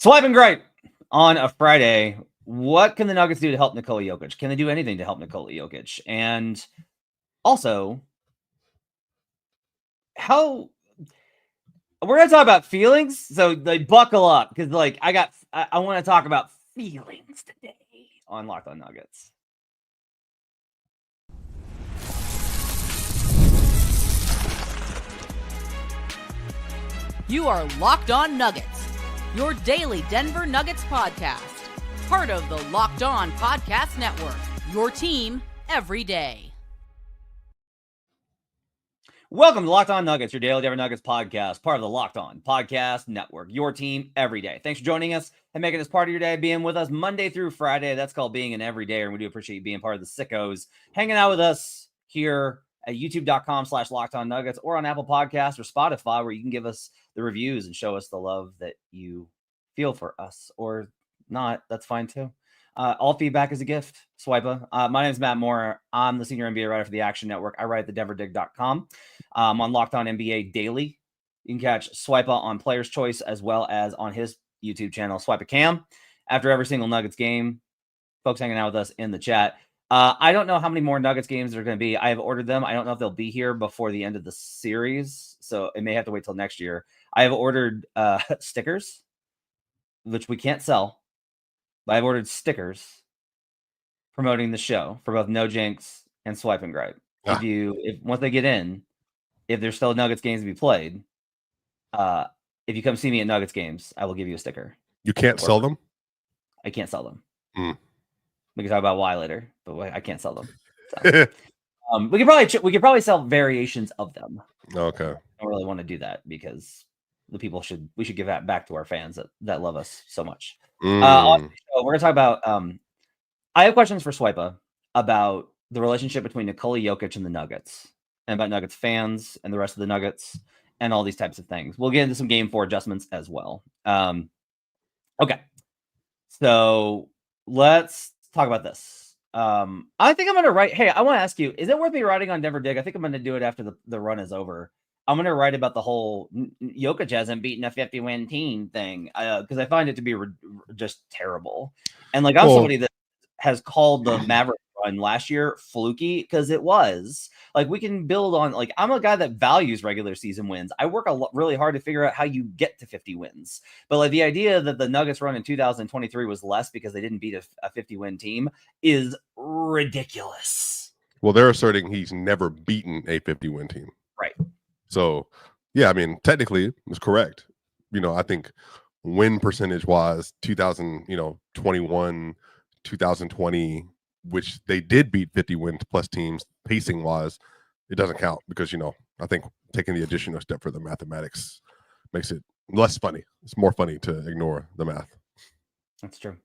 Swipe and gripe on a Friday. What can the Nuggets do to help Nikola Jokic? Can they do anything to help Nikola Jokic? And also, how we're gonna talk about feelings. So like, buckle up because like I want to talk about feelings today on Locked On Nuggets. You are Locked On Nuggets, your daily Denver Nuggets podcast. Part of the Locked On Podcast Network, your team every day. Welcome to Locked On Nuggets, your daily Denver Nuggets podcast, part of the Locked On Podcast Network, your team every day. Thanks for joining us and making this part of your day, being with us Monday through Friday. That's called being an everydayer, and we do appreciate you being part of the sickos, hanging out with us here at youtube.com/LockedOnNuggets or on Apple Podcasts or Spotify, where you can give us the reviews and show us the love that you feel for us, or not. That's fine too. All feedback is a gift. Swipa. My name is Matt Moore. I'm the senior NBA writer for the Action Network. I write at thedenverdig.com. On Locked On NBA Daily. You can catch Swipa on Player's Choice as well as on his YouTube channel, Swipa Cam. After every single Nuggets game, folks hanging out with us in the chat. I don't know how many more Nuggets games there are going to be. I have ordered them. I don't know if they'll be here before the end of the series, so it may have to wait till next year. I have ordered stickers, which we can't sell. But I've ordered stickers promoting the show for both No Jinx and Swipe and Gripe. If once they get in, if there's still Nuggets games to be played, if you come see me at Nuggets games, I will give you a sticker. You can't sell them? I can't sell them. We can talk Mm. about why later, but I can't sell them. So. We could probably sell variations of them. Okay. I don't really want to do that because we should give that back to our fans that love us so much. On the show, we're gonna talk about I have questions for Swipa about the relationship between Nikola Jokic and the Nuggets, and about Nuggets fans and the rest of the Nuggets and all these types of things. We'll get into some game 4 adjustments as well. Okay, so let's talk about this. I think I'm gonna write. Hey, I want to ask you: is it worth me writing on Denver Dig? I think I'm gonna do it after the run is over. I'm going to write about the whole Jokic hasn't beaten a 50-win team thing because I find it to be just terrible. And like I'm somebody that has called the Maverick run last year fluky because it was. Like we can build on, like I'm a guy that values regular season wins. I work really hard to figure out how you get to 50 wins. But like the idea that the Nuggets run in 2023 was less because they didn't beat a 50-win team is ridiculous. Well, they're asserting he's never beaten a 50-win team. Right. So, yeah, I mean, technically it's correct. I think win percentage wise, 2021, 2020, which they did beat 50 win plus teams, pacing wise, it doesn't count because, I think taking the additional step for the mathematics makes it less funny. It's more funny to ignore the math. That's true.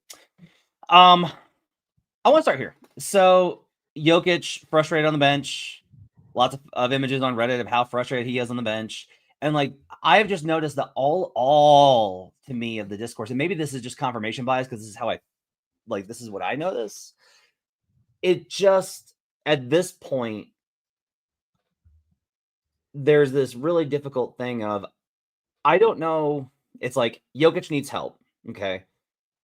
I want to start here. So Jokic frustrated on the bench. Lots of images on Reddit of how frustrated he is on the bench. And like, I have just noticed that all to me of the discourse, and maybe this is just confirmation bias because this is how this is what I notice. It just, at this point, there's this really difficult thing of, I don't know. It's like Jokic needs help. Okay.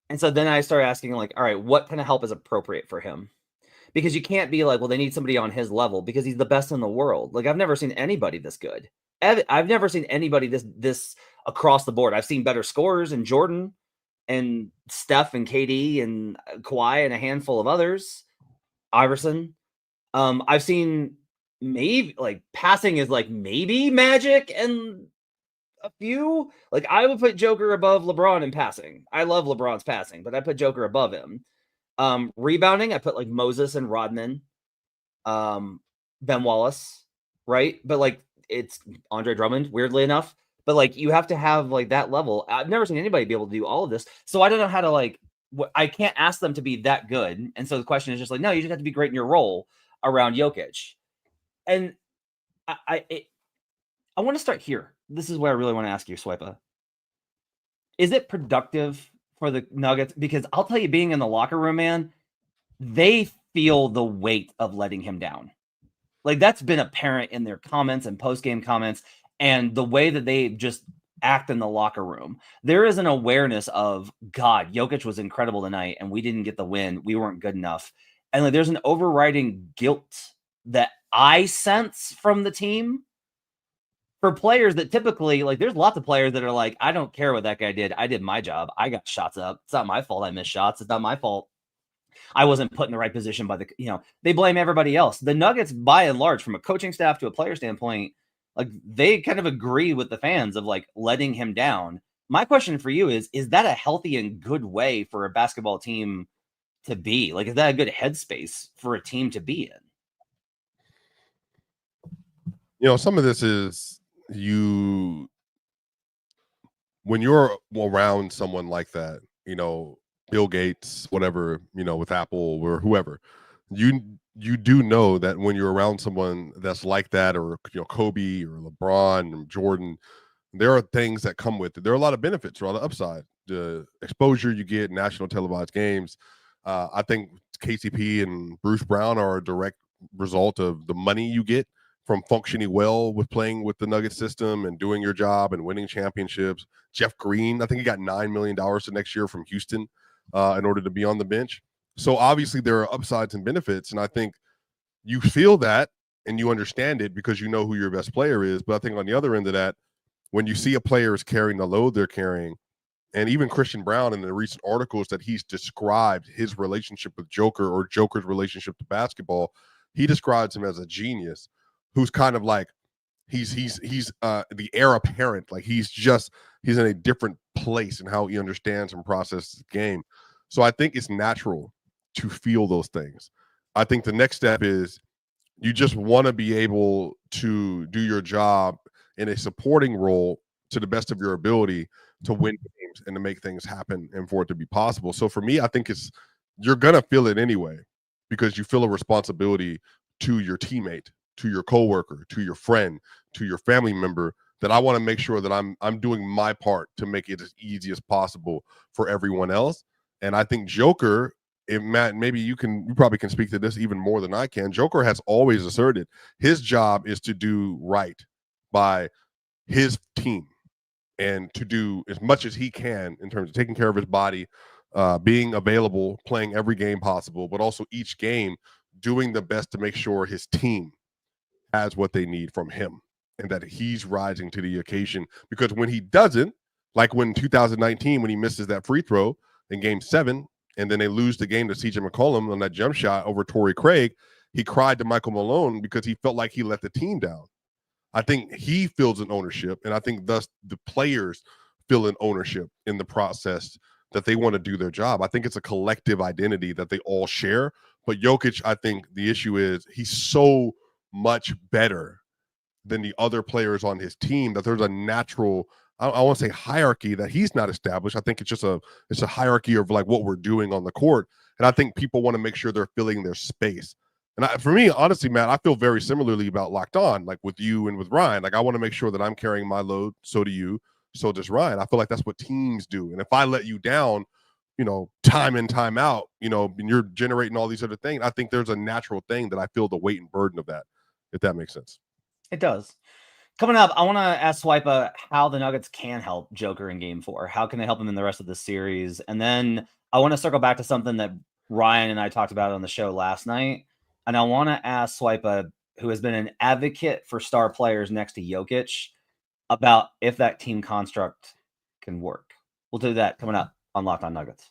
And so then I start asking like, all right, what kind of help is appropriate for him? Because you can't be like, well, they need somebody on his level because he's the best in the world. Like I've never seen anybody this good. I've never seen anybody this across the board. I've seen better scorers in Jordan and Steph and KD and Kawhi and a handful of others. Iverson. I've seen maybe like passing is like maybe Magic and a few. Like I would put Joker above LeBron in passing. I love LeBron's passing, but I put Joker above him. Rebounding, I put like Moses and Rodman, Ben Wallace, right? But like it's Andre Drummond, weirdly enough. But like you have to have like that level. I've never seen anybody be able to do all of this, so I don't know how to I can't ask them to be that good. And so the question is just like, no, you just have to be great in your role around Jokic. And I want to start here. This is where I really want to ask you, Swipa. Is it productive for the Nuggets? Because I'll tell you, being in the locker room, man, they feel the weight of letting him down. Like that's been apparent in their comments and post-game comments and the way that they just act in the locker room. There is an awareness of, God, Jokic was incredible tonight and we didn't get the win. We weren't good enough. And like, there's an overriding guilt that I sense from the team for players that typically, like, there's lots of players that are like, I don't care what that guy did. I did my job. I got shots up. It's not my fault I missed shots. It's not my fault I wasn't put in the right position by they blame everybody else. The Nuggets, by and large, from a coaching staff to a player standpoint, like, they kind of agree with the fans of like letting him down. My question for you is that a healthy and good way for a basketball team to be? Like, is that a good headspace for a team to be in? Some of this is when you're around someone like that, Bill Gates, whatever, with Apple or whoever, you do know that when you're around someone that's like that, or Kobe or LeBron or Jordan, there are things that come with it. There are a lot of benefits, or a lot of upside. The exposure you get, national televised games. I think KCP and Bruce Brown are a direct result of the money you get from functioning well with playing with the Nugget system and doing your job and winning championships. Jeff Green, I think he got $9 million the next year from Houston in order to be on the bench. So obviously there are upsides and benefits, and I think you feel that and you understand it because you know who your best player is. But I think on the other end of that, when you see a player is carrying the load they're carrying, and even Christian Brown in the recent articles that he's described his relationship with Joker, or Joker's relationship to basketball, he describes him as a genius who's kind of like he's the heir apparent. Like he's in a different place in how he understands and processes the game. So I think it's natural to feel those things. I think the next step is you just want to be able to do your job in a supporting role to the best of your ability to win games and to make things happen and for it to be possible. So for me, I think you're going to feel it anyway, because you feel a responsibility to your teammate, to your coworker, to your friend, to your family member, that I want to make sure that I'm doing my part to make it as easy as possible for everyone else. And I think Joker, Matt, maybe you probably can speak to this even more than I can. Joker has always asserted his job is to do right by his team and to do as much as he can in terms of taking care of his body, being available, playing every game possible, but also each game doing the best to make sure his team has what they need from him and that he's rising to the occasion. Because when he doesn't, like when 2019, when he misses that free throw in game 7, and then they lose the game to CJ McCollum on that jump shot over Torrey Craig, he cried to Michael Malone because he felt like he let the team down. I think he feels an ownership, and I think thus the players feel an ownership in the process that they want to do their job. I think it's a collective identity that they all share. But Jokic, I think the issue is he's so much better than the other players on his team that there's a natural, I want to say hierarchy that he's not established. I think it's a hierarchy of like what we're doing on the court. And I think people want to make sure they're filling their space. And for me, honestly, Matt, I feel very similarly about Locked On, like with you and with Ryan. Like I want to make sure that I'm carrying my load. So do you. So does Ryan. I feel like that's what teams do. And if I let you down, time in, time out, and you're generating all these other things, I think there's a natural thing that I feel the weight and burden of that, if that makes sense. It does. Coming up, I want to ask Swipa how the Nuggets can help Joker in Game 4. How can they help him in the rest of the series? And then I want to circle back to something that Ryan and I talked about on the show last night. And I want to ask Swipa, who has been an advocate for star players next to Jokic, about if that team construct can work. We'll do that coming up on Locked On Nuggets.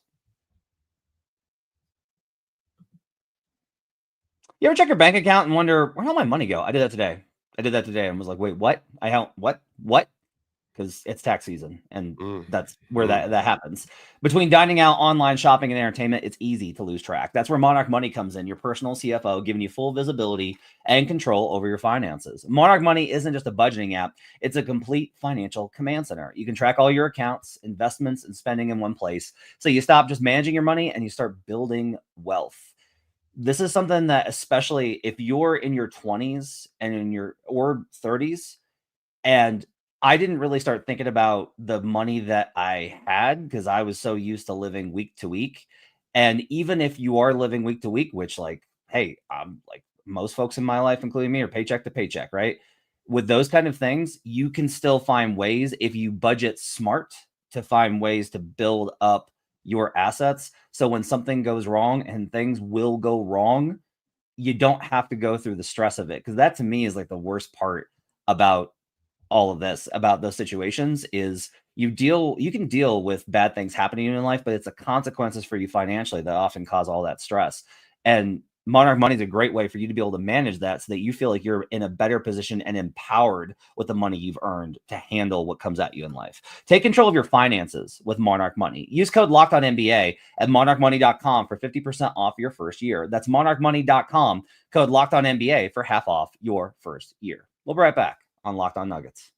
You ever check your bank account and wonder, where'd all my money go? I did that today and was like, wait, what? What? Because it's tax season, and that's where that happens. Between dining out, online shopping, and entertainment, it's easy to lose track. That's where Monarch Money comes in, your personal CFO, giving you full visibility and control over your finances. Monarch Money isn't just a budgeting app. It's a complete financial command center. You can track all your accounts, investments, and spending in one place. So you stop just managing your money and you start building wealth. This is something that, especially if you're in your 20s and or 30s, and I didn't really start thinking about the money that I had because I was so used to living week to week. And even if you are living week to week, which like, hey, like most folks in my life, including me, are paycheck to paycheck, right? with those kind of things, you can still find ways, if you budget smart, to find ways to build up your assets. So when something goes wrong, and things will go wrong, you don't have to go through the stress of it. Because that to me is like the worst part about all of this, about those situations, is you can deal with bad things happening in life, but it's the consequences for you financially that often cause all that stress. And Monarch Money is a great way for you to be able to manage that, so that you feel like you're in a better position and empowered with the money you've earned to handle what comes at you in life. Take control of your finances with Monarch Money. Use code LOCKEDONNBA at monarchmoney.com for 50% off your first year. That's monarchmoney.com, code LOCKEDONNBA for half off your first year. We'll be right back on Locked On Nuggets.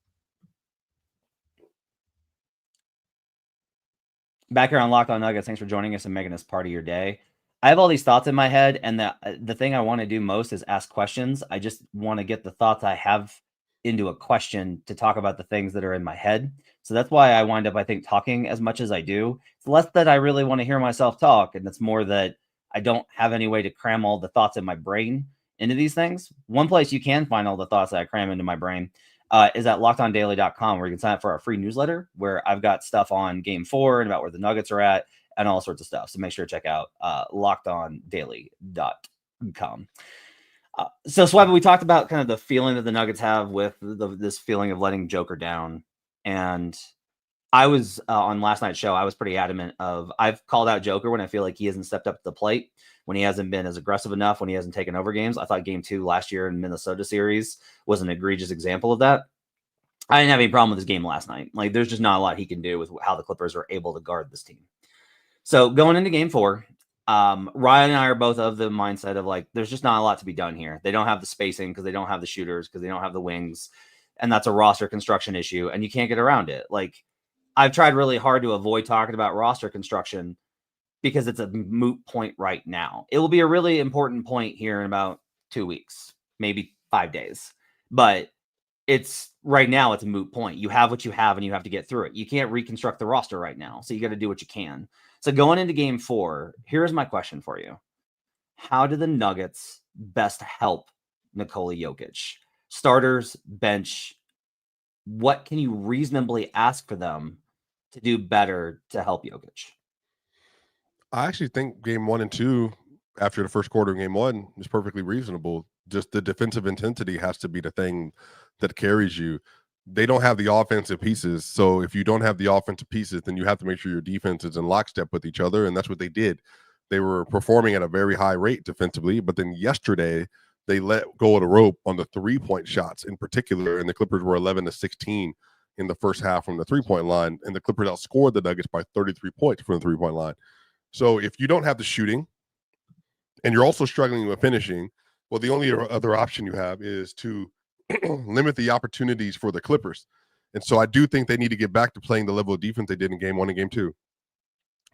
Back here on Locked On Nuggets. Thanks for joining us and making us part of your day. I have all these thoughts in my head, and the thing I want to do most is ask questions. I just want to get the thoughts I have into a question to talk about the things that are in my head. So that's why I wind up, I think, talking as much as I do. It's less that I really want to hear myself talk, and it's more that I don't have any way to cram all the thoughts in my brain into these things. One place you can find all the thoughts that I cram into my brain is at lockedondaily.com, where you can sign up for our free newsletter, where I've got stuff on Game 4 and about where the Nuggets are at and all sorts of stuff. So make sure to check out lockedondaily.com. So Swab, we talked about kind of the feeling that the Nuggets have with this feeling of letting Joker down. And I was on last night's show, I was pretty adamant of, I've called out Joker when I feel like he hasn't stepped up to the plate, when he hasn't been as aggressive enough, when he hasn't taken over games. I thought Game 2 last year in Minnesota series was an egregious example of that. I didn't have any problem with his game last night. Like, there's just not a lot he can do with how the Clippers are able to guard this team. So going into Game 4, Ryan and I are both of the mindset of like, there's just not a lot to be done here. They don't have the spacing because they don't have the shooters, because they don't have the wings. And that's a roster construction issue, and you can't get around it. Like, I've tried really hard to avoid talking about roster construction because it's a moot point right now. It will be a really important point here in about 2 weeks, maybe 5 days. But it's right now, it's a moot point. You have what you have, and you have to get through it. You can't reconstruct the roster right now. So you got to do what you can. So going into Game 4, here's my question for you. How do the Nuggets best help Nikola Jokic? Starters, bench, what can you reasonably ask for them to do better to help Jokic? I actually think Game 1 and 2, after the first quarter of Game 1, is perfectly reasonable. Just the defensive intensity has to be the thing that carries you. They don't have the offensive pieces. So if you don't have the offensive pieces, then you have to make sure your defense is in lockstep with each other. And that's what they did. They were performing at a very high rate defensively. But then yesterday, they let go of the rope on the 3-point shots in particular. And the Clippers were 11-16 in the first half from the 3-point line. And the Clippers outscored the Nuggets by 33 points from the 3-point line. So if you don't have the shooting and you're also struggling with finishing, well, the only other option you have is to limit the opportunities for the Clippers. And so I do think they need to get back to playing the level of defense they did in Game 1 and Game 2.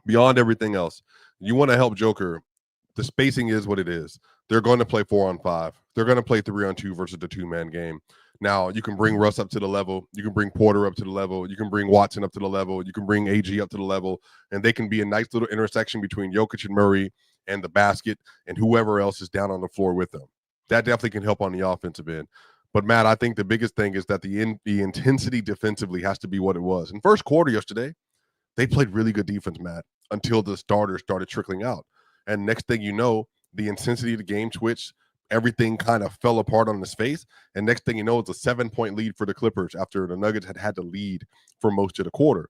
Beyond everything else, you want to help Joker. The spacing is what it is. They're going to play 4-on-5. They're going to play 3-on-2 versus the 2-man game. Now, you can bring Russ up to the level. You can bring Porter up to the level. You can bring Watson up to the level. You can bring AG up to the level. And they can be a nice little intersection between Jokic and Murray and the basket and whoever else is down on the floor with them. That definitely can help on the offensive end. But, Matt, I think the biggest thing is that the intensity defensively has to be what it was. In first quarter yesterday, they played really good defense, Matt, until the starters started trickling out. And next thing you know, the intensity of the game switched. Everything kind of fell apart on his face. And next thing you know, it's a 7-point lead for the Clippers after the Nuggets had to lead for most of the quarter.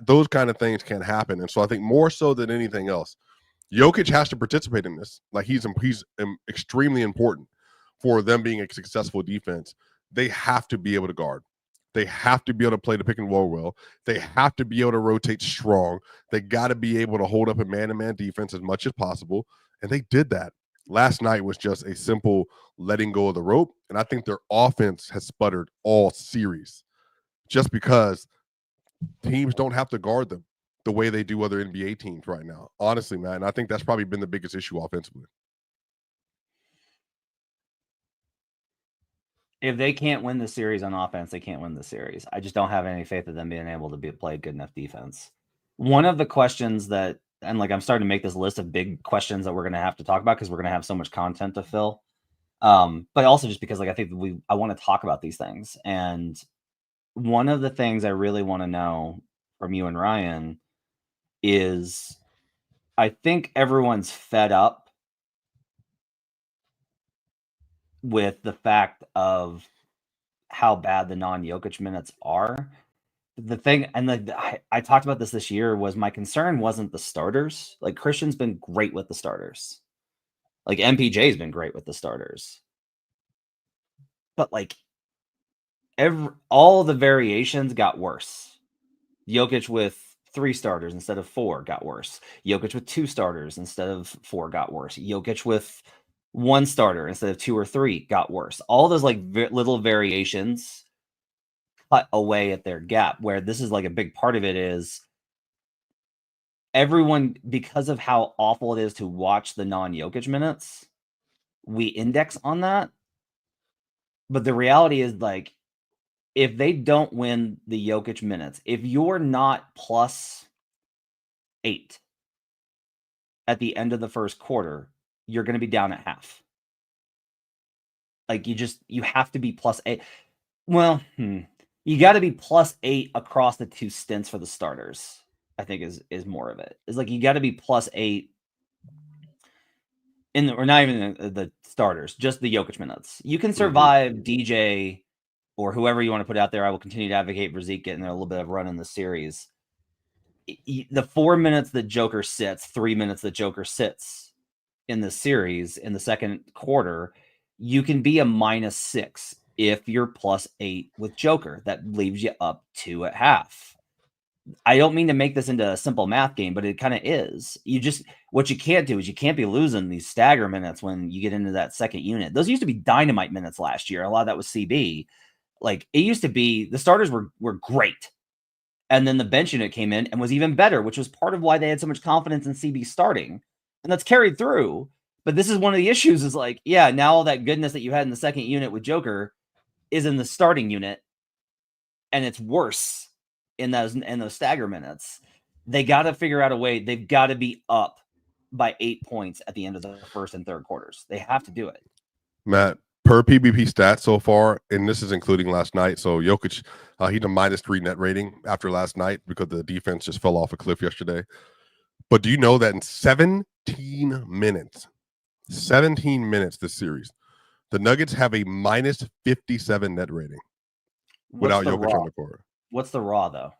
Those kind of things can happen. And so I think more so than anything else, Jokic has to participate in this. Like he's extremely important for them being a successful defense. They have to be able to guard. They have to be able to play the pick and roll well. They have to be able to rotate strong. They got to be able to hold up a man-to-man defense as much as possible. And they did that. Last night was just a simple letting go of the rope. And I think their offense has sputtered all series just because teams don't have to guard them the way they do other NBA teams right now. Honestly, man, I think that's probably been the biggest issue offensively. If they can't win the series on offense, they can't win the series. I just don't have any faith in them being able to play good enough defense. One of the questions that, and like I'm starting to make this list of big questions that we're going to have to talk about because we're going to have so much content to fill. But also just because, like, I think I want to talk about these things. And one of the things I really want to know from you and Ryan is, I think everyone's fed up with the fact of how bad the non-Jokic minutes are. The thing, and I talked about this year, was my concern wasn't the starters. Like, Christian's been great with the starters. Like, MPJ's been great with the starters. But, like, all the variations got worse. Jokic with 3 starters instead of 4 got worse. Jokic with 2 starters instead of 4 got worse. Jokic with 1 starter instead of 2 or 3 got worse. All those, like, little variations cut away at their gap, where this is, like, a big part of it is everyone, because of how awful it is to watch the non-Jokic minutes, we index on that. But the reality is, like, if they don't win the Jokic minutes, if you're not +8 at the end of the first quarter, you're going to be down at half. Like, you have to be +8. Well, you got to be +8 across the 2 stints for the starters, I think is more of it. It's like, you got to be +8 or not even the starters, just the Jokic minutes. You can survive DJ or whoever you want to put out there. I will continue to advocate for Zeke getting a little bit of run in the series. The 4 minutes that Joker sits, 3 minutes that Joker sits in the series in the second quarter, you can be a -6 if you're +8 with Joker. That leaves you up 2 at half. I don't mean to make this into a simple math game, but it kind of is. What you can't do is you can't be losing these stagger minutes when you get into that second unit. Those used to be dynamite minutes last year. A lot of that was CB. Like, it used to be the starters were great. And then the bench unit came in and was even better, which was part of why they had so much confidence in CB starting. And that's carried through. But this is one of the issues is, like, yeah, now all that goodness that you had in the second unit with Joker is in the starting unit. And it's worse in those stagger minutes. They got to figure out a way. They've got to be up by 8 points at the end of the first and third quarters. They have to do it. Matt, per PBP stats so far, and this is including last night. So Jokic, he had a -3 net rating after last night because the defense just fell off a cliff yesterday. But do you know that in 17 minutes this series, the Nuggets have a -57 net rating without Jokic on the court? What's the raw, though?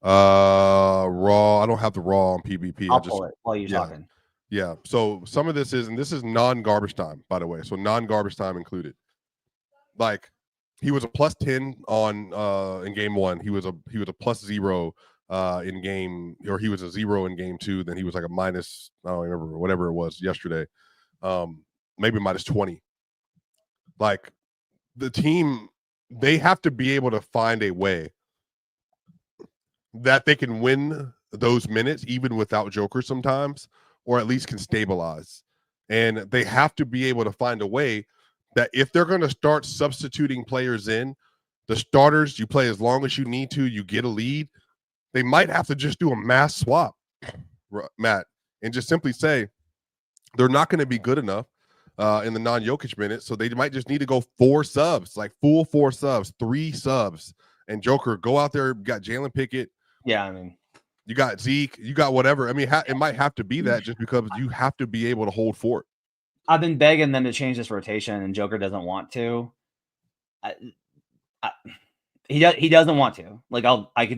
Raw. I don't have the raw on PBP. I'll pull it while you're talking. Yeah. So some of this is non-garbage time, by the way. So non-garbage time included. Like, he was a +10 on in game 1. He was a +0 in game, or he was a 0 in game 2. Then he was like a minus, I don't remember, whatever it was yesterday. Maybe -20. Like, the team, they have to be able to find a way that they can win those minutes even without Joker sometimes, or at least can stabilize. And they have to be able to find a way that if they're going to start substituting players in, the starters, you play as long as you need to, you get a lead. They might have to just do a mass swap, Matt, and just simply say they're not going to be good enough in the non-Jokic minutes, so they might just need to go 4 subs, like full 4 subs, 3 subs, and Joker, go out there. You got Jalen Pickett. Yeah, I mean, you got Zeke, you got whatever. I mean, it might have to be that, just because you have to be able to hold fort. I've been begging them to change this rotation, and Joker doesn't want to. He doesn't want to. Like,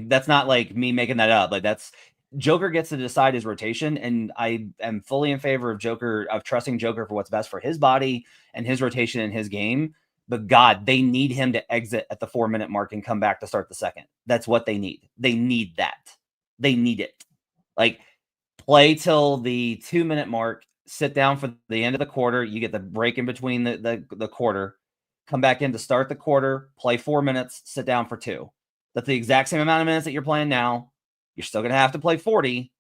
that's not like me making that up. Like, that's Joker gets to decide his rotation, and I am fully in favor of trusting Joker for what's best for his body and his rotation and his game. But God, they need him to exit at the 4-minute mark and come back to start the second. That's what they need. They need that. They need it. Like, play till the 2-minute mark, sit down for the end of the quarter. You get the break in between the quarter, come back in to start the quarter, play 4 minutes, sit down for 2. That's the exact same amount of minutes that you're playing now. You're still going to have to play 40,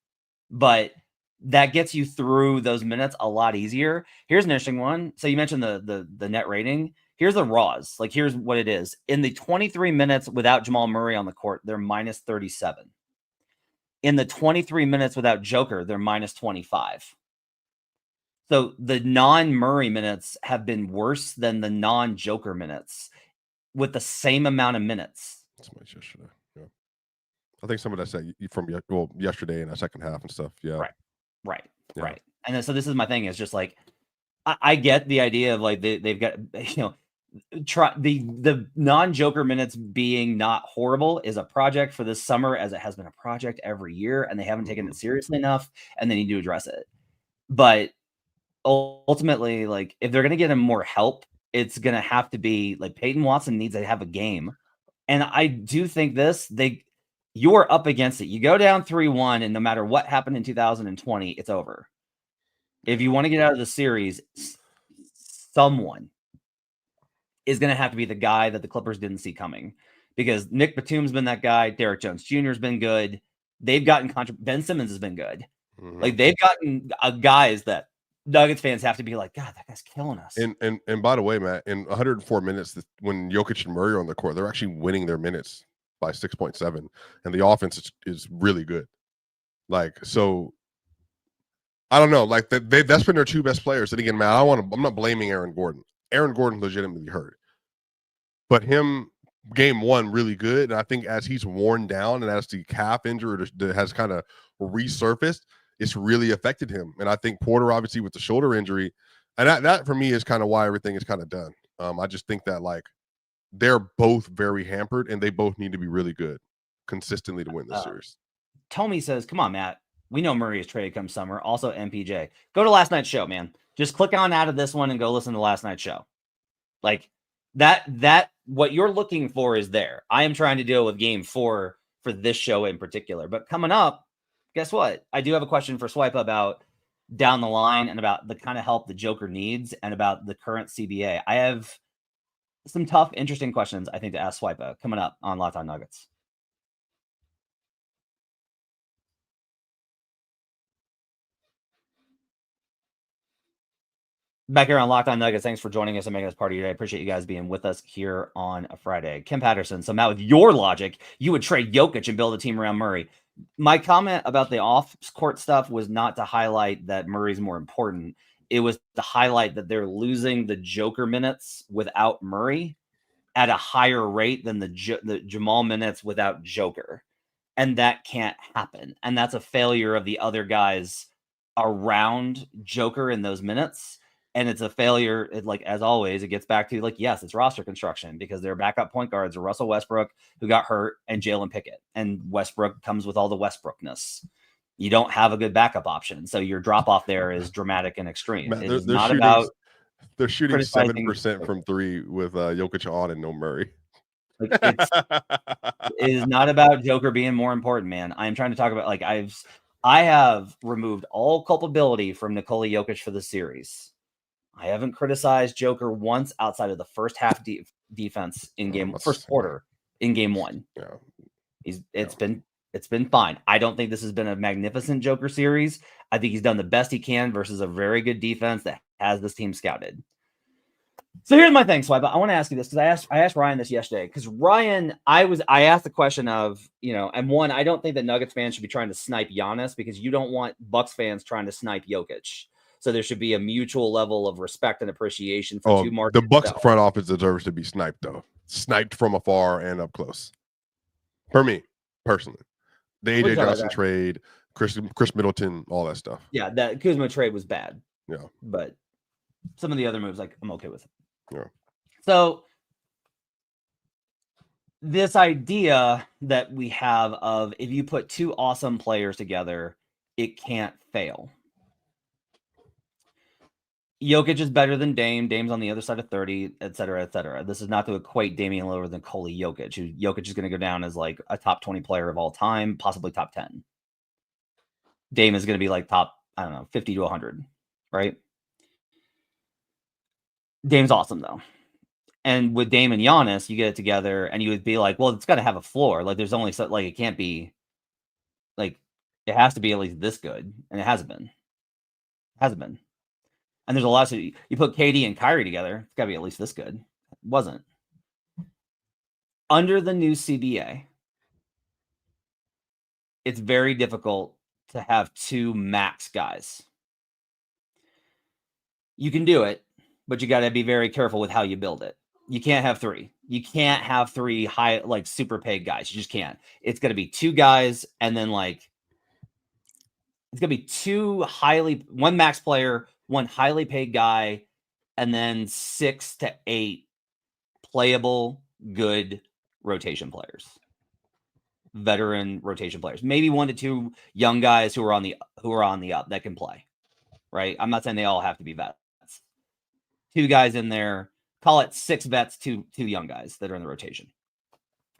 but that gets you through those minutes a lot easier. Here's an interesting one. So you mentioned the net rating. Here's the raws. Like, here's what it is. In the 23 minutes without Jamal Murray on the court, they're -37. In the 23 minutes without Joker, they're -25. So the non-Murray minutes have been worse than the non-Joker minutes with the same amount of minutes. That's much yesterday. Yeah. I think some of that said from yesterday in that second half and stuff. Yeah. Right. Yeah. Right. And then, so this is my thing, is just like, I get the idea of like they've got, try the non-Joker minutes being not horrible is a project for this summer, as it has been a project every year, and they haven't taken it seriously enough, and they need to address it. But ultimately, like, if they're going to get him more help, it's going to have to be like Peyton Watson needs to have a game. And I do think you're up against it. You go down 3-1, and no matter what happened in 2020, it's over. If you want to get out of the series, someone is going to have to be the guy that the Clippers didn't see coming, because Nick Batum's been that guy. Derrick Jones Jr. has been good. They've gotten Ben Simmons has been good. Like, they've gotten guys that Nuggets fans have to be like, God, that guy's killing us. And by the way, Matt, in 104 minutes, when Jokic and Murray are on the court, they're actually winning their minutes by 6.7, and the offense is really good. Like, so I don't know, like that's been their two best players. And again, Matt, I'm not blaming Aaron Gordon. Aaron Gordon legitimately hurt, but him game one really good. And I think as he's worn down and as the calf injury has kind of resurfaced, it's really affected him. And I think Porter, obviously, with the shoulder injury, and that for me is kind of why everything is kind of done. I just think that, like, they're both very hampered, and they both need to be really good consistently to win this series. Tommy says, come on, Matt. We know Murray is traded come summer. Also, MPJ. Go to last night's show, man. Just click on out of this one and go listen to last night's show. Like, that what you're looking for is there. I am trying to deal with game 4 for this show in particular. But coming up, guess what? I do have a question for Swipe about down the line and about the kind of help the Joker needs and about the current CBA. I have some tough, interesting questions, I think, to ask Swipe coming up on Locked On Nuggets. Back here on Locked On Nuggets, thanks for joining us and making us part of your day. I appreciate you guys being with us here on a Friday. Kim Patterson, so Matt, with your logic, you would trade Jokic and build a team around Murray. My comment about the off-court stuff was not to highlight that Murray's more important. It was to highlight that they're losing the Joker minutes without Murray at a higher rate than the Jamal minutes without Joker. And that can't happen. And that's a failure of the other guys around Joker in those minutes. And it's a failure, like, as always, it gets back to, like, yes, it's roster construction, because their backup point guards are Russell Westbrook, who got hurt, and Jalen Pickett. And Westbrook comes with all the Westbrookness. You don't have a good backup option. So your drop off there is dramatic and extreme. Matt, It's not about. They're shooting 7% from three with Jokic on and no Murray. Like, it is not about Joker being more important, man. I'm trying to talk about, like, I have removed all culpability from Nikola Jokic for the series. I haven't criticized Joker once outside of the first half defense in first quarter in game 1. Yeah, it's been fine. I don't think this has been a magnificent Joker series. I think he's done the best he can versus a very good defense that has this team scouted. So here's my thing, Swipe. I want to ask you this, because I asked Ryan this yesterday, because Ryan, I asked the question of, and one, I don't think that Nuggets fans should be trying to snipe Giannis, because you don't want Bucks fans trying to snipe Jokic. So there should be a mutual level of respect and appreciation for two markets. The Bucks front office deserves to be sniped, though. Sniped from afar and up close. For me, personally. The AJ Johnson trade, Chris Middleton, all that stuff. Yeah, that Kuzma trade was bad. Yeah. But some of the other moves, like, I'm okay with it. Yeah. So this idea that we have of, if you put two awesome players together, it can't fail. Jokic is better than Dame. Dame's on the other side of 30, et cetera, et cetera. This is not to equate Damian Lillard with Nikola Jokic. Jokic is going to go down as, like, a top 20 player of all time, possibly top 10. Dame is going to be, like, top, 50 to 100, right? Dame's awesome, though. And with Dame and Giannis, you get it together, and you would be like, well, it's got to have a floor. Like, there's only so, like, it can't be, like, it has to be at least this good, and it hasn't been. And there's a lot of, you put KD and Kyrie together, it's got to be at least this good. It wasn't. Under the new CBA, it's very difficult to have two max guys. You can do it, but you got to be very careful with how you build it. You can't have three. You can't have three high, like super paid guys. You just can't. It's going to be two guys, and then like it's going to be one max player, one highly paid guy, and then 6 to 8 playable, good rotation players, veteran rotation players. Maybe 1 to 2 young guys who are on the up that can play. Right? I'm not saying they all have to be vets. 2 guys in there. Call it 6 vets, 2 young guys that are in the rotation.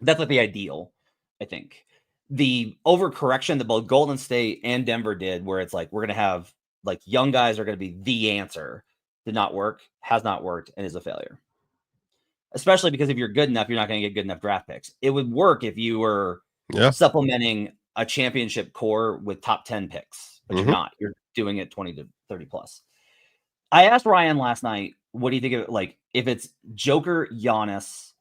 That's like the ideal, I think. The overcorrection that both Golden State and Denver did, where it's like we're going to have like young guys are going to be the answer, did not work, has not worked, and is a failure. Especially because if you're good enough, you're not going to get good enough draft picks. It would work if you were supplementing a championship core with top 10 picks, but you're not. You're doing it 20 to 30 plus. I asked Ryan last night, what do you think of it? Like if it's Joker, Giannis,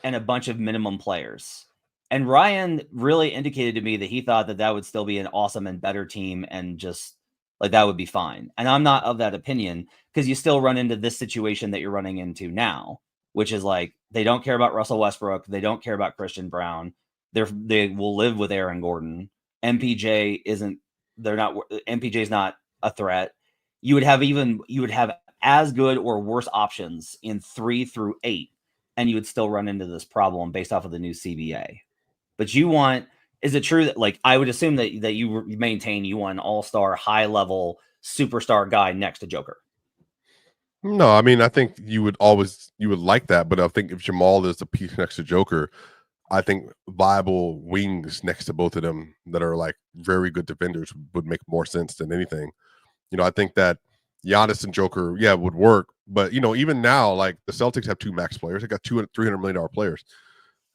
and a bunch of minimum players? And Ryan really indicated to me that he thought that would still be an awesome and better team, and just like that would be fine. And I'm not of that opinion, because you still run into this situation that you're running into now, which is like they don't care about Russell Westbrook, they don't care about Christian Brown. They will live with Aaron Gordon. MPJ is not a threat. You would have as good or worse options in 3 through 8, and you would still run into this problem based off of the new CBA. But is it true that, like, I would assume that you maintain you want an all-star, high-level superstar guy next to Joker? No, I mean, I think you would like that, but I think if Jamal is the piece next to Joker, I think viable wings next to both of them that are like very good defenders would make more sense than anything. I think that Giannis and Joker, would work. But, even now, like the Celtics have 2 max players. They got $300 million players.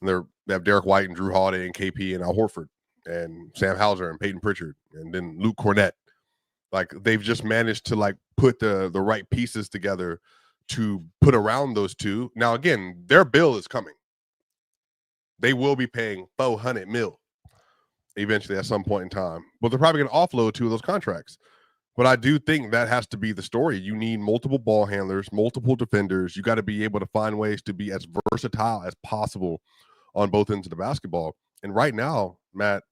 And they have Derek White and Drew Holiday and KP and Al Horford and Sam Hauser and Peyton Pritchard and then Luke Cornett. Like they've just managed to like put the right pieces together to put around those 2. Now, again, their bill is coming. They will be paying $400 million eventually at some point in time. But they're probably going to offload 2 of those contracts. But I do think that has to be the story. You need multiple ball handlers, multiple defenders. You got to be able to find ways to be as versatile as possible on both ends of the basketball. And right now, Matt,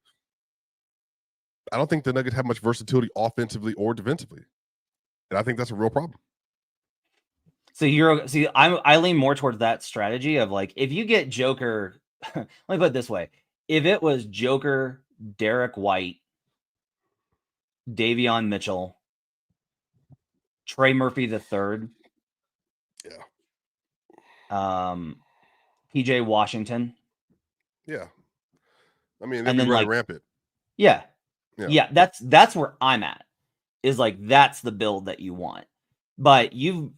I don't think the Nuggets have much versatility offensively or defensively. And I think that's a real problem. So I lean more towards that strategy of like, if you get Joker, let me put it this way. If it was Joker, Derek White, Davion Mitchell, Trey Murphy III, PJ Washington. Yeah. I mean, they'd be running rampant. Yeah. That's where I'm at. Is like that's the build that you want. But you've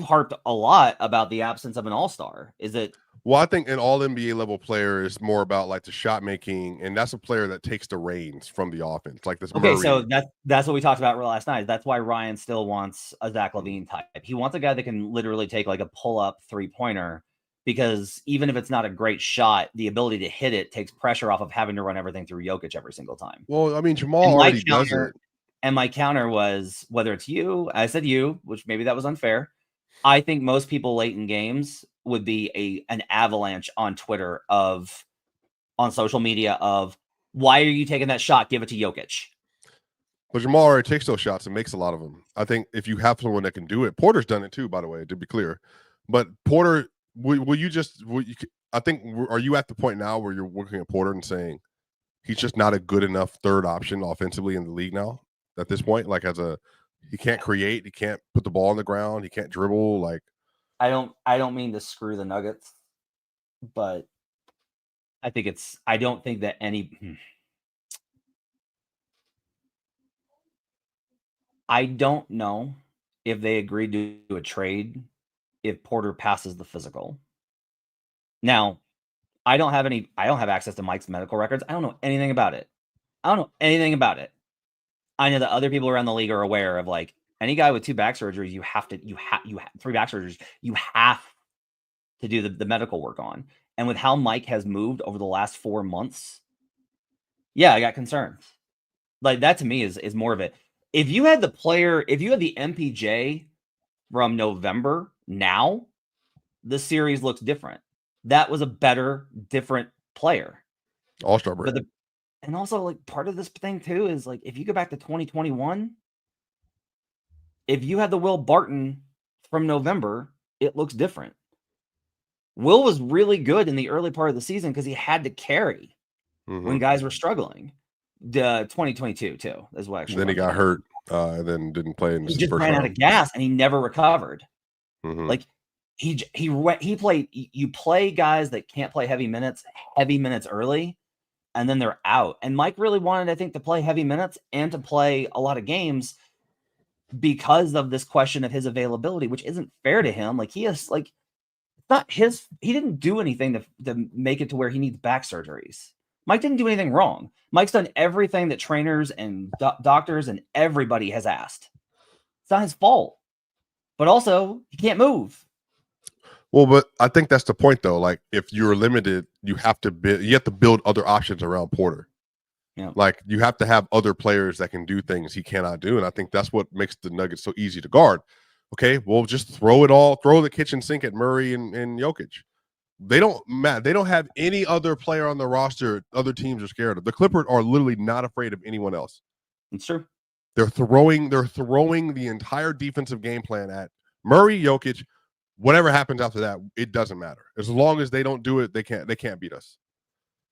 harped a lot about the absence of an all-star. Is it? Well, I think an all NBA level player is more about like the shot making, and that's a player that takes the reins from the offense, like this. Okay, Murray. So that's what we talked about last night. That's why Ryan still wants a Zach LaVine type. He wants a guy that can literally take like a pull-up 3-pointer, because even if it's not a great shot, the ability to hit it takes pressure off of having to run everything through Jokic every single time. Well, I mean, Jamal already does it. And my counter was, whether it's you, I said you, which maybe that was unfair. I think most people late in games would be an avalanche on Twitter on social media of, why are you taking that shot? Give it to Jokic. But Jamal already takes those shots and makes a lot of them. I think if you have someone that can do it, Porter's done it too, by the way, to be clear. But Porter, I think, are you at the point now where you're looking at Porter and saying he's just not a good enough third option offensively in the league now at this point? Like he can't create, he can't put the ball on the ground, he can't dribble. Like, I don't mean to screw the Nuggets, but I don't think that I don't know if they agreed to do a trade if Porter passes the physical. Now, I don't have access to Mike's medical records. I don't know anything about it. I know that other people around the league are aware of, like, any guy with 2 back surgeries, you have 3 back surgeries, you have to do the medical work on. And with how Mike has moved over the last 4 months, I got concerns. Like, that to me is more of it. If you had the MPJ from November now, the series looks different. That was a better, different player. All-star break. And also, like, part of this thing too is like, if you go back to 2021, if you had the Will Barton from November, it looks different. Will was really good in the early part of the season because he had to carry when guys were struggling. The 2022 too is what actually. Then he got hurt, and then didn't play in he his just first ran round. out of gas and he never recovered. Like he played. You play guys that can't play heavy minutes early, and then they're out. And Mike really wanted, I think, to play heavy minutes and to play a lot of games because of this question of his availability, which isn't fair to him. Like he has like. Not his, he didn't do anything to make it to where he needs back surgeries. Mike didn't do anything wrong. Mike's done everything that trainers and doctors and everybody has asked. It's not his fault. But also, he can't move. Well, but I think that's the point, though. Like, if you're limited, you have to build other options around Porter. Yeah. Like, you have to have other players that can do things he cannot do, and I think that's what makes the Nuggets so easy to guard. Okay, well, just throw the kitchen sink at Murray and Jokic. They don't have any other player on the roster other teams are scared of. The Clippers are literally not afraid of anyone else. It's true. They're throwing the entire defensive game plan at Murray, Jokic. Whatever happens after that, it doesn't matter. As long as they don't do it, they can't beat us.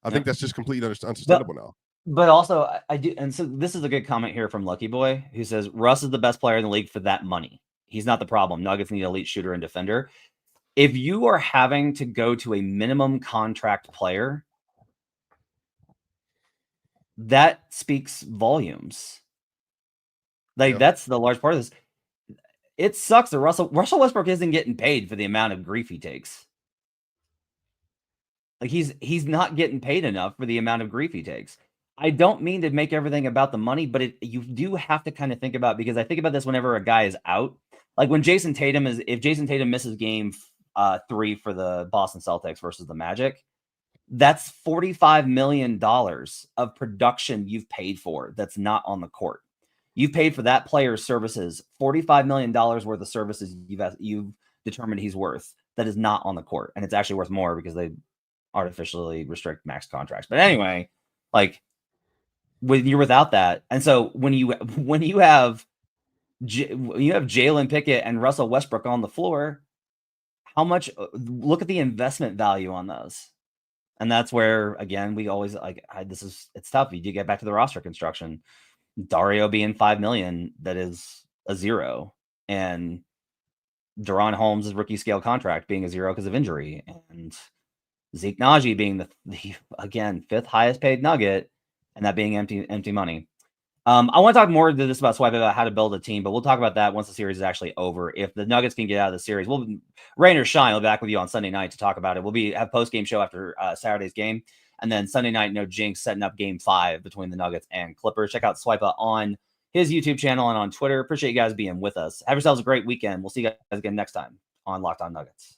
I think that's just completely unsustainable now. But also, I do, and so this is a good comment here from Lucky Boy, who says Russ is the best player in the league for that money. He's not the problem. Nuggets need an elite shooter and defender. If you are having to go to a minimum contract player, that speaks volumes. Like, that's the large part of this. It sucks that Russell Westbrook isn't getting paid for the amount of grief he takes. Like, he's not getting paid enough for the amount of grief he takes. I don't mean to make everything about the money, but you do have to kind of think about, because I think about this whenever a guy is out. Like when if Jason Tatum misses game 3 for the Boston Celtics versus the Magic, that's $45 million of production you've paid for that's not on the court. You've paid for that player's services, $45 million worth of services you've determined he's worth that is not on the court. And it's actually worth more because they artificially restrict max contracts. But anyway, like when you're without that. And so when you have Jalen Pickett and Russell Westbrook on the floor, how much, look at the investment value on those. And that's where, again, we always it's tough. You do get back to the roster construction. Dario being $5 million, that is a zero. And Deron Holmes' rookie scale contract being a zero because of injury. And Zeke Naji being the again, 5th highest paid Nugget, and that being empty money. I want to talk more to this about Swipe about how to build a team, but we'll talk about that once the series is actually over. If the Nuggets can get out of the series, we'll rain or shine. I'll be back with you on Sunday night to talk about it. We'll have post-game show after Saturday's game, and then Sunday night, no jinx, setting up game 5 between the Nuggets and Clippers. Check out Swipe on his YouTube channel and on Twitter. Appreciate you guys being with us. Have yourselves a great weekend. We'll see you guys again next time on Locked On Nuggets.